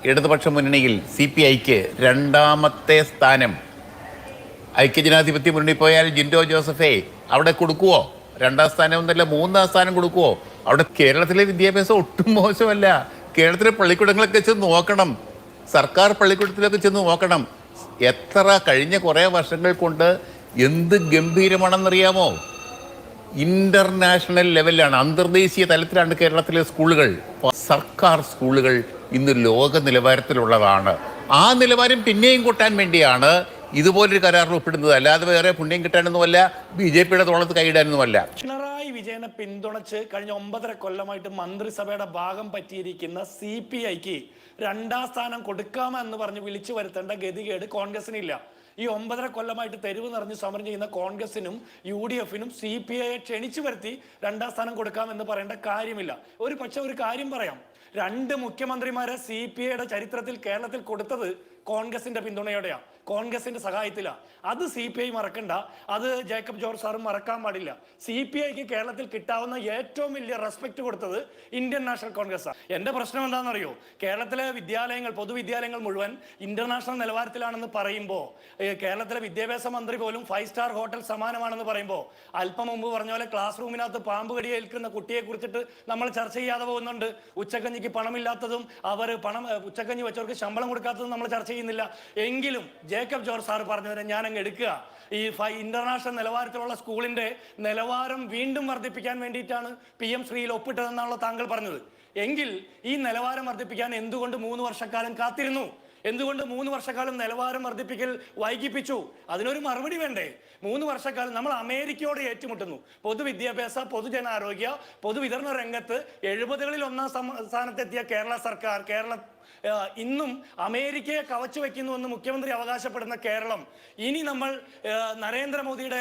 ഇടതുപക്ഷ മുന്നണിയിൽ CPIക്ക് രണ്ടാമത്തെ സ്ഥാനം. ഐക്യജനാധിപത്യ മുന്നണി പോയാൽ ജിൻഡോ ജോസഫെ അവിടെ കൊടുക്കുവോ? രണ്ടാം സ്ഥാനം ഒന്നല്ല, മൂന്നാം സ്ഥാനം കൊടുക്കുവോ? അവിടെ കേരളത്തിലെ വിദ്യാഭ്യാസം ഒട്ടും മോശമല്ല. കേരളത്തിലെ പള്ളിക്കൂടങ്ങളൊക്കെ ചെന്ന് നോക്കണം, സർക്കാർ പള്ളിക്കൂടത്തിലൊക്കെ ചെന്ന് നോക്കണം. എത്ര കഴിഞ്ഞ കുറേ വർഷങ്ങൾ കൊണ്ട് എന്ത് ഗംഭീരമാണെന്നറിയാമോ? ഇന്റർനാഷണൽ ലെവലിലാണ്, അന്തർദേശീയ തലത്തിലാണ് കേരളത്തിലെ സ്കൂളുകൾ. സർക്കാർ സ്കൂളുകൾ ഇന്ന് ലോക നിലവാരത്തിലുള്ളതാണ്. ആ നിലവാരം പിന്നെയും കൂട്ടാൻ വേണ്ടിയാണ് ഇതുപോലൊരു കരാറിൽ ഒപ്പിടുന്നത്. അല്ലാതെ വേറെ പുണ്യം കിട്ടാനൊന്നുമല്ല, BJPയുടെ തോളത്ത് കൈയിടാനൊന്നുമല്ല. പിണറായി വിജയനെ പിന്തുണച്ച് കഴിഞ്ഞ 9.5 കൊല്ലമായിട്ട് മന്ത്രിസഭയുടെ ഭാഗം പറ്റിയിരിക്കുന്ന CPIക്ക് രണ്ടാം സ്ഥാനം കൊടുക്കാമെന്ന് പറഞ്ഞ് വിളിച്ചു വരുത്തേണ്ട ഗതികേട് കോൺഗ്രസിനില്ല. ഈ 9.5 കൊല്ലമായിട്ട് തെരുവ് നിറഞ്ഞ് സമരം ചെയ്യുന്ന കോൺഗ്രസിനും UDFനും CPIയെ ക്ഷണിച്ചു വരുത്തി രണ്ടാം സ്ഥാനം കൊടുക്കാമെന്ന് പറയേണ്ട കാര്യമില്ല. ഒരു കാര്യം പറയാം, 2 മുഖ്യമന്ത്രിമാരെ CPIയുടെ ചരിത്രത്തിൽ കേരളത്തിൽ കൊടുത്തത് കോൺഗ്രസിന്റെ പിന്തുണയോടെയാ, കോൺഗ്രസിന്റെ സഹായത്തിലാ. അത് CPI മറക്കണ്ട, അത് ജേക്കബ് ജോർജ് സാറും മറക്കാൻ പാടില്ല. CPIക്ക് കേരളത്തിൽ കിട്ടാവുന്ന ഏറ്റവും വലിയ റെസ്പെക്ട് കൊടുത്തത് ഇന്ത്യൻ നാഷണൽ കോൺഗ്രസ്സാണ്. എന്റെ പ്രശ്നം എന്താണെന്നറിയോ? കേരളത്തിലെ വിദ്യാലയങ്ങൾ, പൊതുവിദ്യാലയങ്ങൾ മുഴുവൻ ഇന്റർനാഷണൽ നിലവാരത്തിലാണെന്ന് പറയുമ്പോൾ, കേരളത്തിലെ വിദ്യാഭ്യാസ മന്ത്രി പോലും 5 സ്റ്റാർ ഹോട്ടൽ സമാനമാണെന്ന് പറയുമ്പോൾ, അല്പം മുമ്പ് പറഞ്ഞ പോലെ ക്ലാസ് റൂമിനകത്ത് പാമ്പ് കടിയേൽക്കുന്ന കുട്ടിയെ കുറിച്ചിട്ട് നമ്മൾ ചർച്ച ചെയ്യാതെ പോകുന്നുണ്ട്. ഉച്ചക്കഞ്ഞിക്ക് പണമില്ലാത്തതും ഉച്ചക്കഞ്ഞി വെച്ചവർക്ക് ശമ്പളം കൊടുക്കാത്തതും നമ്മൾ ചർച്ച ചെയ്യുന്നില്ല. എങ്കിലും ജേക്കബ് ജോർജ് സാർ പറഞ്ഞതിനെ ഞാൻ അങ്ങ് എടുക്കുക. ഈ ഇന്റർനാഷണൽ നിലവാരത്തിലുള്ള സ്കൂളിന്റെ നിലവാരം വീണ്ടും വർദ്ധിപ്പിക്കാൻ വേണ്ടിയിട്ടാണ് PM ശ്രീയിൽ ഒപ്പിട്ടതെന്നാണല്ലോ താങ്കൾ പറഞ്ഞത്. എങ്കിൽ ഈ നിലവാരം വർദ്ധിപ്പിക്കാൻ എന്തുകൊണ്ട് 3 വർഷക്കാലം കാത്തിരുന്നു? എന്തുകൊണ്ട് 3 വർഷക്കാലം നിലവാരം വർദ്ധിപ്പിക്കൽ വൈകിപ്പിച്ചു? അതിനൊരു മറുപടി വേണ്ടേ? 3 വർഷക്കാലം നമ്മൾ അമേരിക്കയോട് ഏറ്റുമുട്ടുന്നു. പൊതുവിദ്യാഭ്യാസ, പൊതുജനാരോഗ്യ, പൊതുവിതരണ രംഗത്ത് 70കളിൽ 1ാം സ്ഥാനത്തെത്തിയ കേരള സർക്കാർ, ഇന്നും അമേരിക്കയെ കവച്ചു വെക്കുന്നുവെന്ന് മുഖ്യമന്ത്രി അവകാശപ്പെടുന്ന കേരളം, ഇനി നമ്മൾ നരേന്ദ്രമോദിയുടെ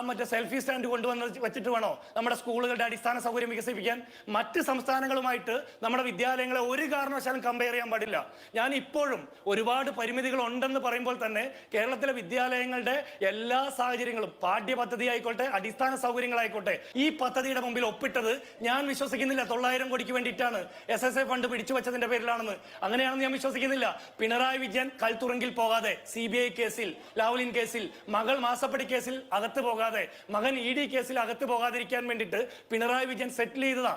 മറ്റേ സെൽഫി സ്റ്റാൻഡ് കൊണ്ടുവന്ന് വെച്ചിട്ട് വേണോ നമ്മുടെ സ്കൂളുകളുടെ അടിസ്ഥാന സൗകര്യം വികസിപ്പിക്കാൻ? മറ്റ് സംസ്ഥാനങ്ങളുമായിട്ട് നമ്മുടെ വിദ്യാലയങ്ങളെ ഒരു കാരണവശാലും കമ്പയർ ചെയ്യാൻ പാടില്ല. ഞാൻ ഇപ്പോഴും ഒരുപാട് പരിമിതികൾ ഉണ്ടെന്ന് പറയുമ്പോൾ തന്നെ കേരളത്തിലെ വിദ്യാലയങ്ങളുടെ എല്ലാ സാഹചര്യങ്ങളും, പാഠ്യപദ്ധതി ആയിക്കോട്ടെ, അടിസ്ഥാന സൗകര്യങ്ങളായിക്കോട്ടെ, ഈ പദ്ധതിയുടെ മുമ്പിൽ ഒപ്പിട്ടത് ഞാൻ വിശ്വസിക്കുന്നില്ല 900 കോടിക്ക് വേണ്ടിയിട്ടാണ്, SSA ഫണ്ട് പിടിച്ചു വെച്ചതിന്റെ പേരിലാണെന്ന്. അങ്ങനെയാണെന്ന് ഞാൻ വിശ്വസിക്കുന്നില്ല. പിണറായി വിജയൻ കൽത്തുറങ്കിൽ പോകാതെ, CBI കേസിൽ, ലാവ്ലിൻ കേസിൽ, മകൾ മാസപ്പടി കേസിൽ അകത്ത് പോകാതെ, മകൻ ED കേസിൽ അകത്ത് പോകാതിരിക്കാൻ വേണ്ടിയിട്ട് പിണറായി വിജയൻ സെറ്റിൽ ചെയ്തതാ.